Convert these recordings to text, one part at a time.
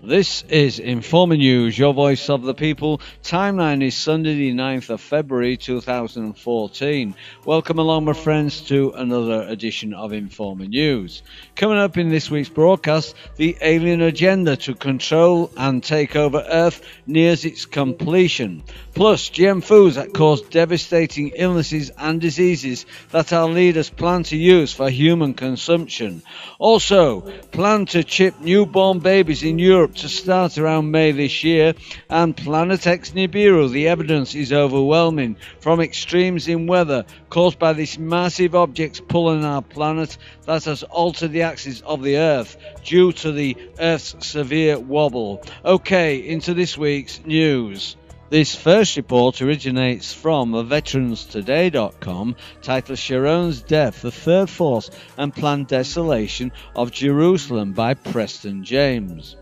This is Informing News, your voice of the people. Timeline is Sunday the 9th of February 2014. Welcome along, my friends, to another edition of Informing News. Coming up in this week's broadcast, the alien agenda to control and take over Earth nears its completion. Plus, GM foods that cause devastating illnesses and diseases that our leaders plan to use for human consumption. Also, plan to chip newborn babies in Europe to start around May this year, and Planet X Nibiru, the evidence is overwhelming from extremes in weather caused by this massive object pulling our planet that has altered the axis of the Earth due to the Earth's severe wobble. Okay, into this week's news. This first report originates from veteranstoday.com, titled Sharon's Death, the Third Force and Planned Desolation of Jerusalem by Preston James.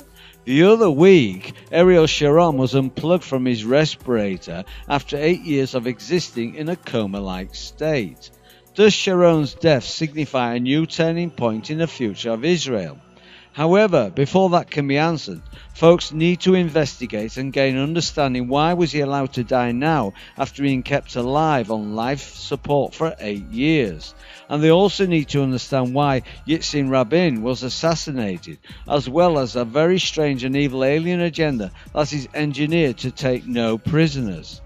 The other week, Ariel Sharon was unplugged from his respirator after 8 years of existing in a coma-like state. Does Sharon's death signify a new turning point in the future of Israel? However, before that can be answered, folks need to investigate and gain understanding why was he allowed to die now after being kept alive on life support for 8 years. And they also need to understand why Yitzhak Rabin was assassinated, as well as a very strange and evil alien agenda that is engineered to take no prisoners.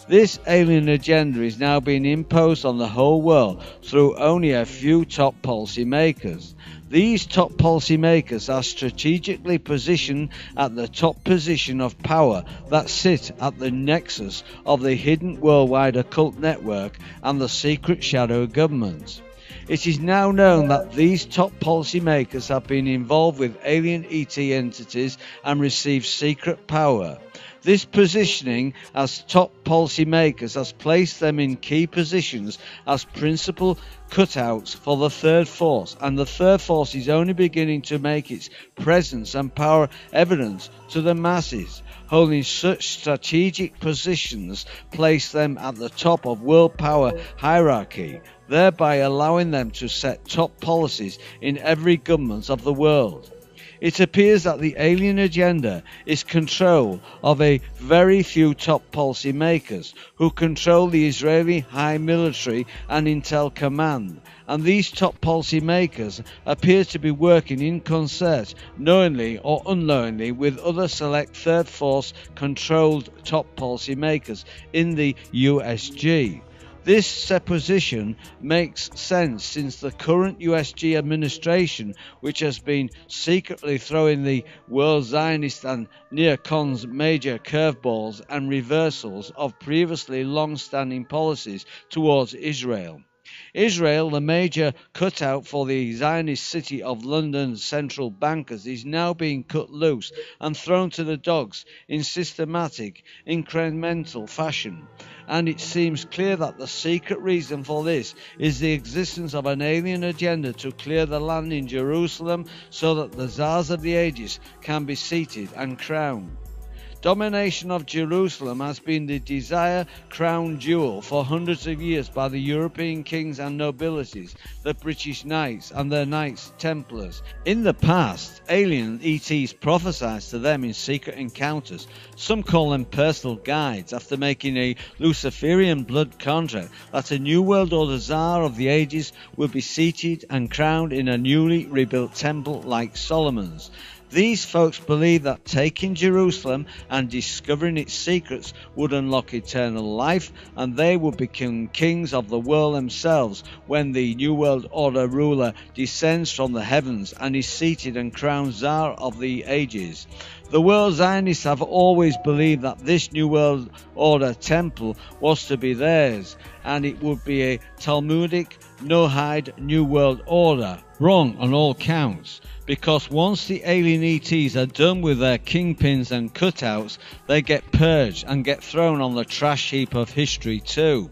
This alien agenda is now being imposed on the whole world through only a few top policy makers. These top policy makers are strategically positioned at the top position of power that sit at the nexus of the hidden worldwide occult network and the secret shadow government. It is now known that these top policy makers have been involved with alien ET entities and received secret power. This positioning as top policy makers has placed them in key positions as principal cutouts for the Third Force, and the Third Force is only beginning to make its presence and power evident to the masses. Holding such strategic positions place them at the top of world power hierarchy, thereby allowing them to set top policies in every government of the world. It appears that the alien agenda is control of a very few top policy makers who control the Israeli high military and intel command, and these top policy makers appear to be working in concert, knowingly or unknowingly, with other select Third Force controlled top policy makers in the USG. This supposition makes sense since the current USG administration, which has been secretly throwing the world Zionist and neocons major curveballs and reversals of previously long-standing policies towards Israel. Israel, the major cutout for the Zionist city of London's central bankers, is now being cut loose and thrown to the dogs in systematic, incremental fashion. And it seems clear that the secret reason for this is the existence of an alien agenda to clear the land in Jerusalem so that the Tsars of the ages can be seated and crowned. Domination of Jerusalem has been the desired crown jewel for hundreds of years by the European kings and nobilities, the British knights and their Knights Templars. In the past, alien ETs prophesied to them in secret encounters. Some call them personal guides, after making a Luciferian blood contract that a New World Order Tsar of the ages would be seated and crowned in a newly rebuilt temple like Solomon's. These folks believe that taking Jerusalem and discovering its secrets would unlock eternal life, and they would become kings of the world themselves when the New World Order ruler descends from the heavens and is seated and crowned Tsar of the ages. The world Zionists have always believed that this New World Order temple was to be theirs, and it would be a Talmudic, Noahide New World Order. Wrong on all counts, because once the alien ETs are done with their kingpins and cutouts, they get purged and get thrown on the trash heap of history too.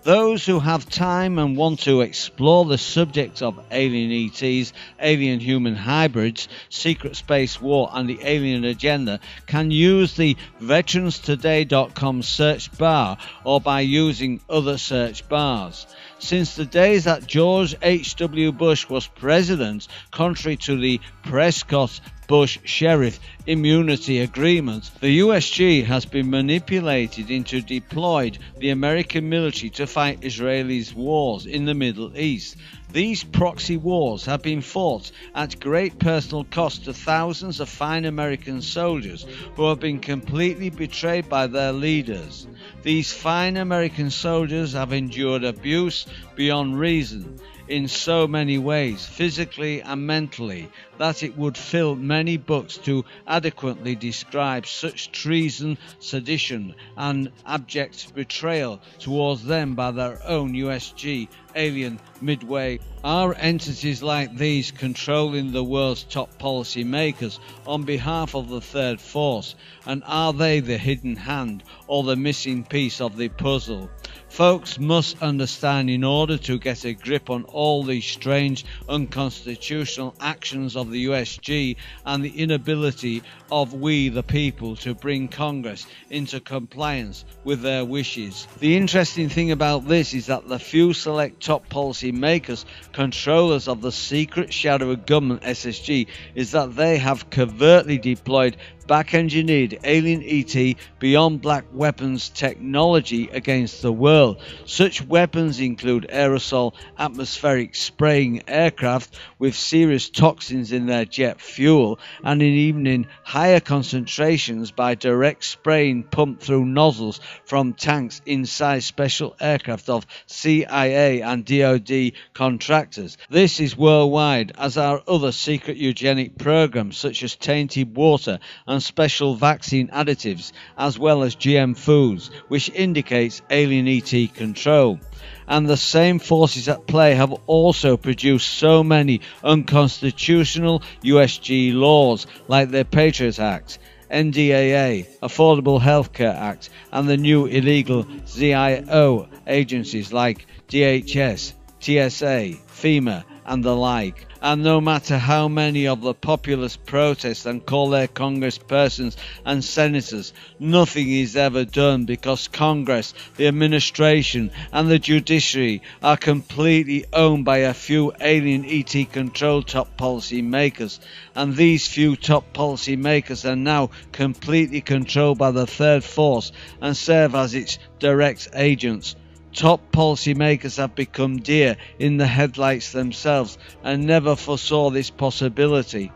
Those who have time and want to explore the subject of alien ETs, alien human hybrids, secret space war and the alien agenda can use the veteranstoday.com search bar or by using other search bars. Since the days that George H.W. Bush was president, contrary to the Prescott Bush sheriff immunity agreement, the USG has been manipulated into deployed the American military to fight Israelis' wars in the Middle East. These proxy wars have been fought at great personal cost to thousands of fine American soldiers who have been completely betrayed by their leaders. These fine American soldiers have endured abuse beyond reason in so many ways, physically and mentally, that it would fill many books to adequately describe such treason, sedition, and abject betrayal towards them by their own USG alien midway. Are entities like these controlling the world's top policy makers on behalf of the third force, and are they the hidden hand or the missing piece of the puzzle? Folks must understand, in order to get a grip on all these strange, unconstitutional actions of the USG and the inability of we the people to bring Congress into compliance with their wishes. The interesting thing about this is that the few select top policy makers, controllers of the secret shadowy government SSG, is that they have covertly deployed back-engineered alien ET beyond black weapons technology against the world. Such weapons include aerosol atmospheric spraying aircraft with serious toxins in their jet fuel, and even in higher concentrations by direct spraying pumped through nozzles from tanks inside special aircraft of CIA and DoD contractors. This is worldwide, as are other secret eugenic programs such as tainted water and special vaccine additives, as well as GM foods, which indicates alien ET control. And the same forces at play have also produced so many unconstitutional USG laws, like the Patriot Act, NDAA, Affordable Healthcare Act, and the new illegal ZIO agencies like DHS, TSA, FEMA, and the like. And no matter how many of the populace protest and call their congresspersons and senators, nothing is ever done, because Congress, the administration, and the judiciary are completely owned by a few alien ET controlled top policy makers, and these few top policy makers are now completely controlled by the third force and serve as its direct agents. Top policymakers have become deer in the headlights themselves and never foresaw this possibility.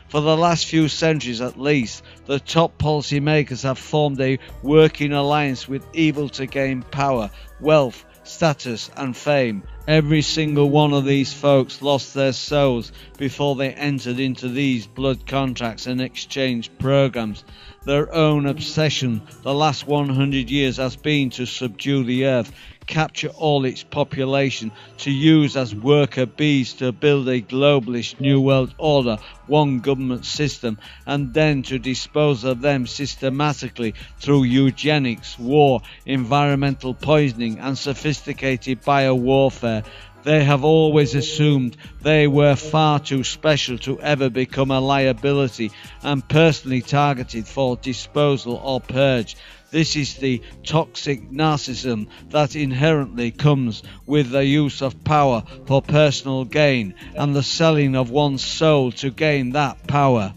For the last few centuries at least, the top policymakers have formed a working alliance with evil to gain power, wealth, status and fame. Every single one of these folks lost their souls before they entered into these blood contracts and exchange programs. Their own obsession the last 100 years has been to subdue the earth, capture all its population, to use as worker bees to build a globalist new world order, one government system, and then to dispose of them systematically through eugenics, war, environmental poisoning and sophisticated biowarfare. They have always assumed they were far too special to ever become a liability and personally targeted for disposal or purge. This is the toxic narcissism that inherently comes with the use of power for personal gain and the selling of one's soul to gain that power.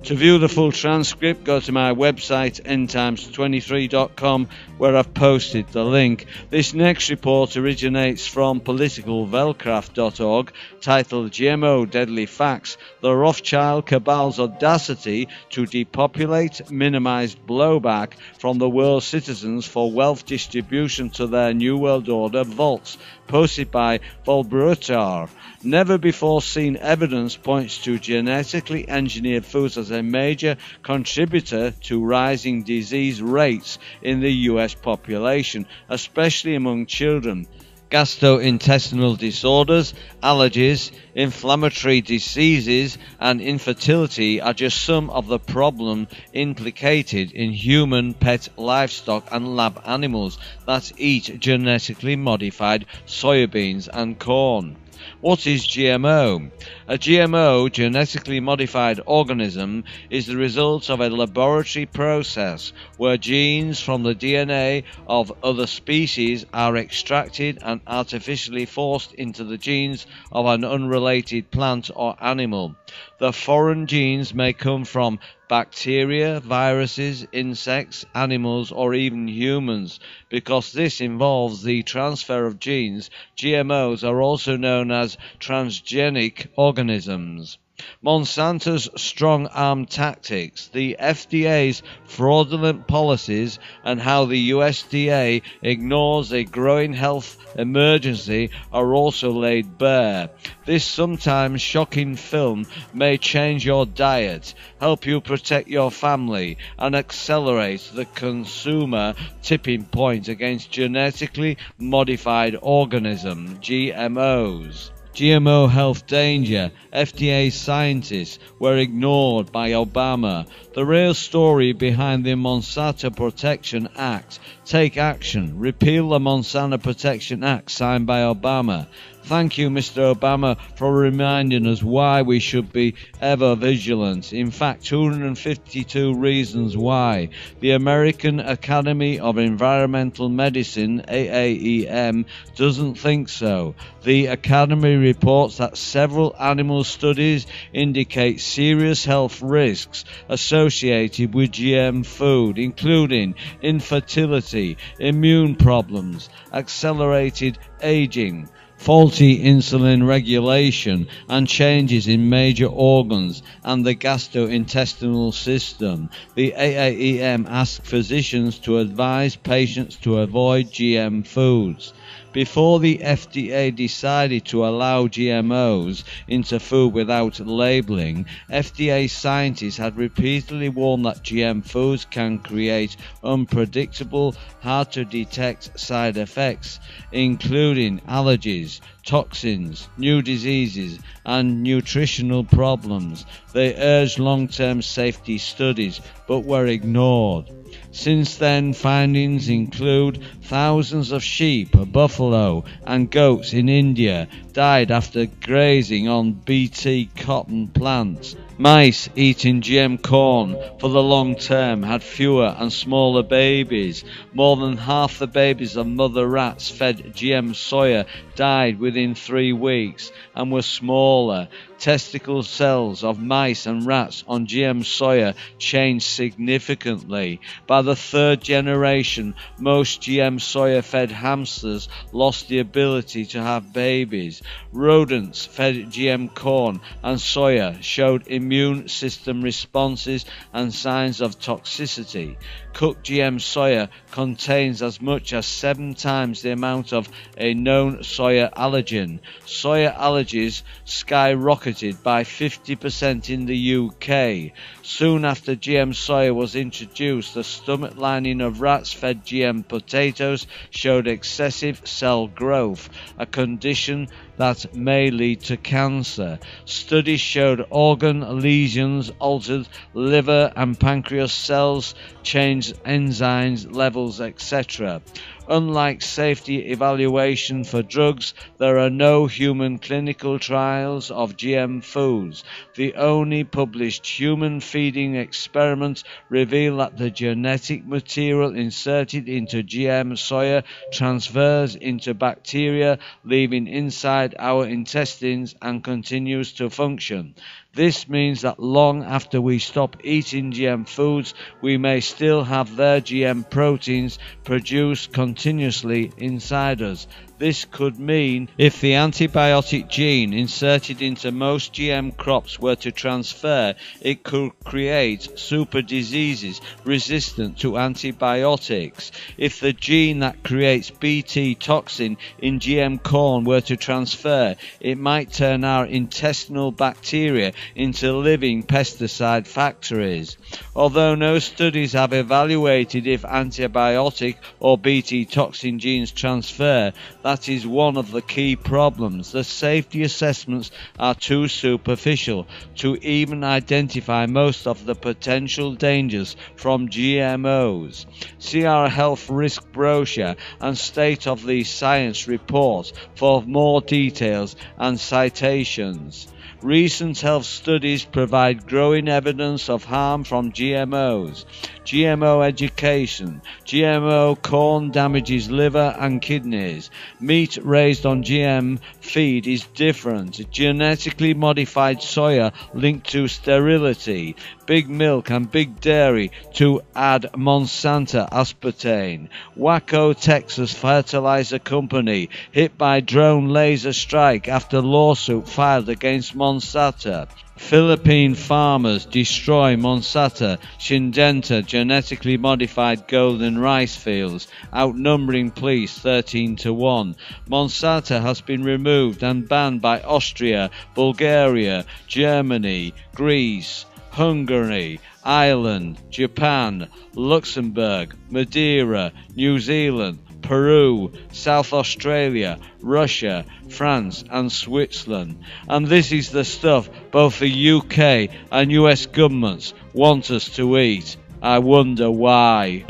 To view the full transcript, go to my website endtimes23.com, where I've posted the link. This next report originates from politicalvelcraft.org, titled GMO Deadly Facts: The Rothschild Cabal's Audacity to Depopulate, Minimize Blowback from the World's Citizens for Wealth Distribution to Their New World Order Vaults, posted by Volbrutar. Never before seen evidence points to genetically engineered foods as a major contributor to rising disease rates in the US population, especially among children. Gastrointestinal disorders, allergies, inflammatory diseases, and infertility are just some of the problems implicated in human, pet, livestock, and lab animals that eat genetically modified soybeans and corn. What is GMO? A GMO, genetically modified organism, is the result of a laboratory process where genes from the DNA of other species are extracted and artificially forced into the genes of an unrelated plant or animal. The foreign genes may come from bacteria, viruses, insects, animals, or even humans. Because this involves the transfer of genes, GMOs are also known as transgenic organisms. Monsanto's strong-arm tactics, the FDA's fraudulent policies, and how the USDA ignores a growing health emergency are also laid bare. This sometimes shocking film may change your diet, help you protect your family, and accelerate the consumer tipping point against genetically modified organisms, GMOs. GMO health danger. FDA scientists were ignored by Obama. The real story behind the Monsanto Protection Act. Take action. Repeal the Monsanto Protection Act signed by Obama. Thank you, Mr. Obama, for reminding us why we should be ever vigilant. In fact, 252 reasons why. The American Academy of Environmental Medicine, AAEM, doesn't think so. The Academy reports that several animal studies indicate serious health risks associated with GM food, including infertility, immune problems, accelerated aging, faulty insulin regulation, and changes in major organs and the gastrointestinal system. The AAEM asks physicians to advise patients to avoid GM foods. Before the FDA decided to allow GMOs into food without labeling, FDA scientists had repeatedly warned that GM foods can create unpredictable, hard-to-detect side effects, including allergies, toxins, new diseases, and nutritional problems. They urged long-term safety studies, but were ignored. Since then, findings include thousands of sheep, buffalo, and goats in India died after grazing on Bt cotton plants. Mice eating GM corn for the long term had fewer and smaller babies. More than half the babies of mother rats fed GM soya died within 3 weeks and were smaller. Testicle cells of mice and rats on GM soya changed significantly. By the 3rd generation, most GM soya-fed hamsters lost the ability to have babies. Rodents fed GM corn and soya showed immune system responses and signs of toxicity. Cooked GM soya contains as much as 7 times the amount of a known soya allergen. Soya allergies skyrocketed by 50% in the UK. Soon after GM soya was introduced, the stomach lining of rats fed GM potatoes showed excessive cell growth, a condition that may lead to cancer. Studies showed organ lesions altered liver and pancreas cells, changed enzymes levels, etc. Unlike safety evaluation for drugs, there are no human clinical trials of GM foods. The only published human feeding experiments reveal that the genetic material inserted into GM soya transfers into bacteria, leaving inside our intestines and continues to function. This means that long after we stop eating GM foods, we may still have their GM proteins produced continuously inside us. This could mean if the antibiotic gene inserted into most GM crops were to transfer, it could create super diseases resistant to antibiotics. If the gene that creates Bt toxin in GM corn were to transfer, it might turn our intestinal bacteria into living pesticide factories. Although no studies have evaluated if antibiotic or Bt toxin genes transfer, that is one of the key problems. The safety assessments are too superficial to even identify most of the potential dangers from GMOs. See our health risk brochure and State of the Science report for more details and citations. Recent health studies provide growing evidence of harm from GMOs. GMO education. GMO corn damages liver and kidneys. Meat raised on GM feed is different. Genetically modified soya linked to sterility. Big Milk and Big Dairy to add Monsanto aspartame. Waco, Texas fertilizer company hit by drone laser strike after lawsuit filed against Monsanto. Philippine farmers destroy Monsanto Syngenta genetically modified golden rice fields, outnumbering police 13-1. Monsanto has been removed and banned by Austria, Bulgaria, Germany, Greece, Hungary, Ireland, Japan, Luxembourg, Madeira, New Zealand, Peru, South Australia, Russia, France and Switzerland. And this is the stuff both the UK and US governments want us to eat. I wonder why.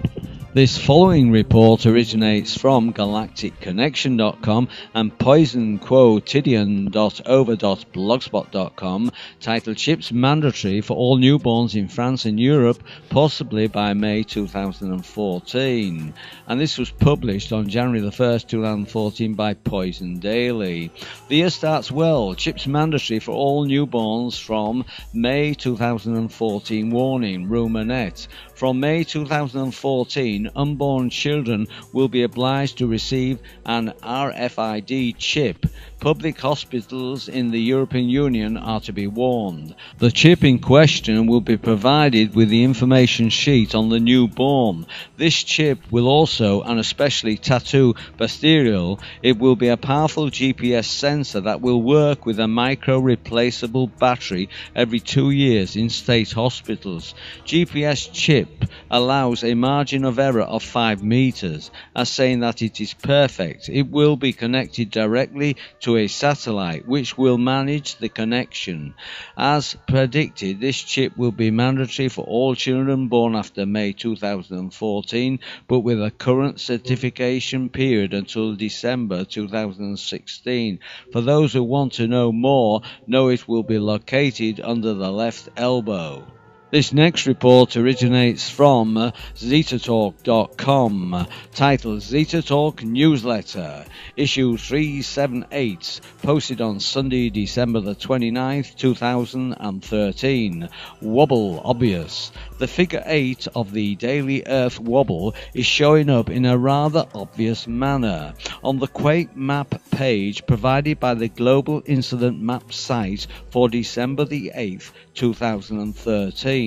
This following report originates from galacticconnection.com and poisonquotidian.over.blogspot.com, titled Chips Mandatory for All Newborns in France and Europe, possibly by May 2014. And this was published on January the 1st, 2014 by Poison Daily. The year starts well. Chips mandatory for all newborns from May 2014. Warning, rumourette. From May 2014, unborn children will be obliged to receive an RFID chip. Public hospitals in the European Union are to be warned. The chip in question will be provided with the information sheet on the newborn. This chip will also, and especially tattoo bacterial, it will be a powerful GPS sensor that will work with a micro-replaceable battery every 2 years in state hospitals. GPS chip allows a margin of error of 5 meters, as saying that it is perfect. It will be connected directly to a satellite which will manage the connection. As predicted, this chip will be mandatory for all children born after May 2014, but with a current certification period until December 2016. For those who want to know more, know it will be located under the left elbow. This next report originates from ZetaTalk.com, titled Zeta Talk Newsletter, issue 378, posted on Sunday, December the 29th, 2013. Wobble obvious. The figure 8 of the daily Earth wobble is showing up in a rather obvious manner on the Quake map page provided by the Global Incident Map site for December the 8th, 2013.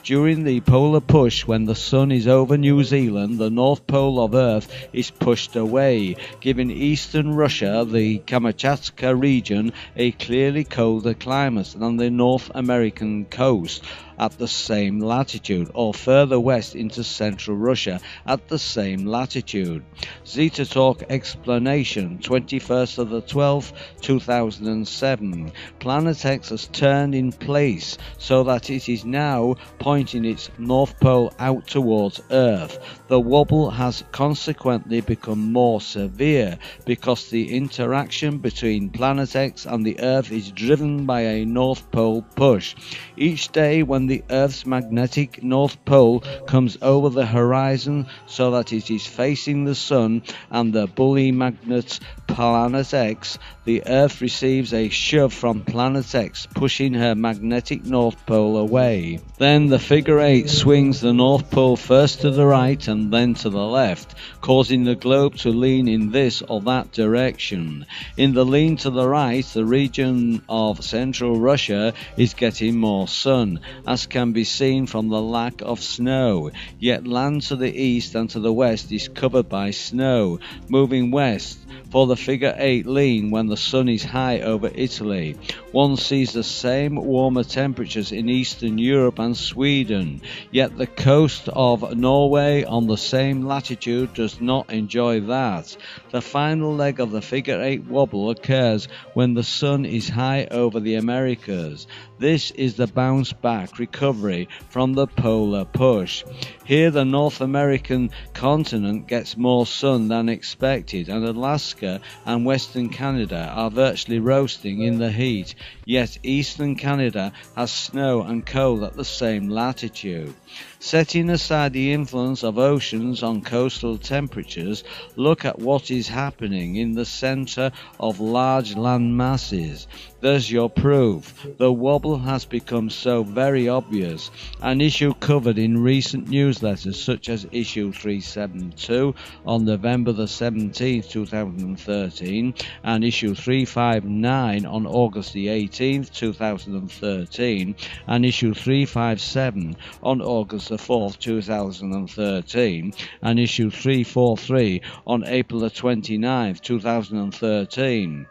During the polar push, when the sun is over New Zealand, the North Pole of Earth is pushed away, giving eastern Russia, the Kamchatka region, a clearly colder climate than the North American coast at the same latitude, or further west into central Russia at the same latitude. Zeta Talk explanation, 21st of the 12th, 2007. Planet X has turned in place so that it is now pointing its North Pole out towards Earth. The wobble has consequently become more severe because the interaction between Planet X and the Earth is driven by a North Pole push. Each day when the Earth's magnetic North Pole comes over the horizon so that it is facing the Sun and the bully magnet Planet X, the Earth receives a shove from Planet X, pushing her magnetic North Pole away. Then the figure 8 swings the North Pole first to the right and then to the left, causing the globe to lean in this or that direction. In the lean to the right, the region of central Russia is getting more sun, as can be seen from the lack of snow, yet land to the east and to the west is covered by snow, moving west for the figure 8 lean when the sun is high over Italy. One sees the same warmer temperatures in Eastern Europe and Sweden, yet the coast of Norway on the same latitude does not enjoy that. The final leg of the figure 8 wobble occurs when the sun is high over the Americas. This is the bounce back recovery from the polar push. Here the North American continent gets more sun than expected, and Alaska and Western Canada are virtually roasting in the heat, yet Eastern Canada has snow and cold at the same latitude. Setting aside the influence of oceans on coastal temperatures, look at what is happening in the center of large land masses. There's your proof. The wobble has become so very obvious, an issue covered in recent newsletters such as issue 372 on November the 17th, 2013, and issue 359 on August the 18th, 2013, and issue 357 on August the 4th, 2013, and issue 343 on April the 29th, 2013.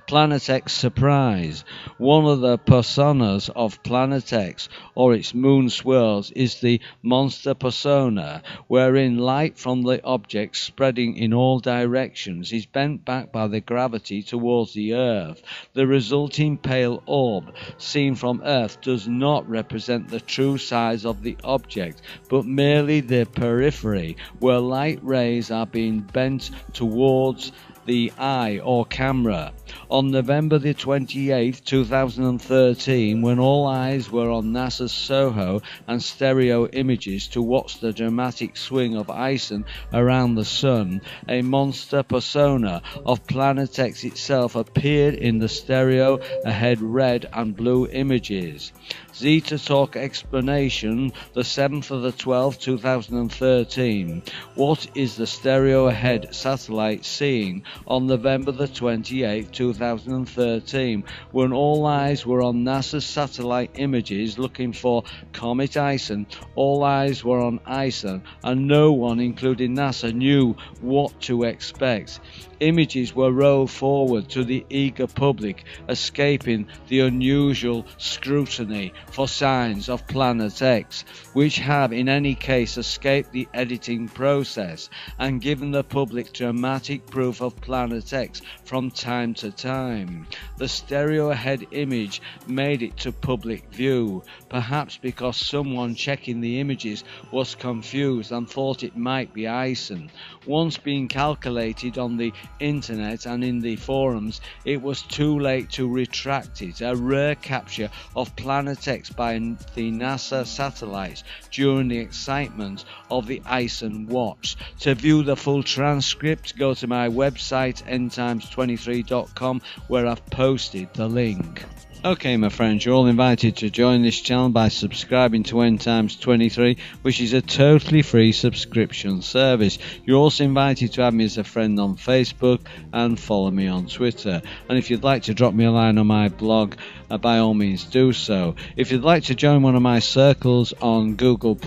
Planet X surprise. One of the personas of Planet X, or its moon swirls, is the monster persona, wherein light from the object spreading in all directions is bent back by the gravity towards the Earth. The resulting pale orb seen from Earth does not represent the true size of the object, but merely the periphery, where light rays are being bent towards the eye or camera. On November the 28th, 2013, when all eyes were on NASA's SOHO and stereo images to watch the dramatic swing of Ison around the Sun, a monster persona of Planet X itself appeared in the stereo ahead red and blue images. Zeta Talk explanation, the 7th of the 12th, 2013. What is the stereo ahead satellite seeing on November the 28th, 2013, when all eyes were on NASA's satellite images looking for Comet Ison? All eyes were on Ison, and no one, including NASA, knew what to expect. Images were rolled forward to the eager public, escaping the unusual scrutiny for signs of Planet X, which have in any case escaped the editing process and given the public dramatic proof of Planet X from time to time. The stereo ahead image made it to public view, perhaps because someone checking the images was confused and thought it might be Ison. Once being calculated on the internet and in the forums, it was too late to retract it. A rare capture of Planet X by the NASA satellites during the excitement of the Ison watch. To view the full transcript, go to my website endtimes23.com, where I've posted the link. Okay, my friends, you're all invited to join this channel by subscribing to End Times 23, which is a totally free subscription service. You're also invited to add me as a friend on Facebook and follow me on Twitter. And if you'd like to drop me a line on my blog, by all means do so. If you'd like to join one of my circles on Google+,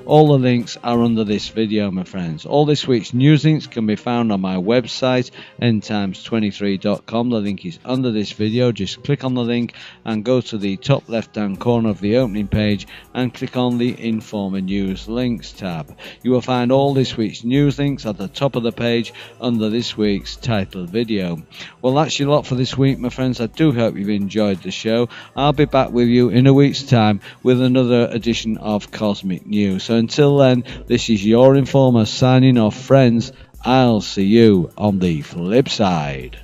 all the links are under this video, my friends. All this week's news links can be found on my website, endtimes23.com. The link is under this video. Just click on the link and go to the top left hand corner of the opening page and click on the Informer News Links tab. You will find all this week's news links at the top of the page under this week's titled video. Well, that's your lot for this week, my friends. I do hope you've enjoyed the show. I'll be back with you in a week's time with another edition of Cosmic News. So until then, this is your Informer signing off, friends. I'll see you on the flip side.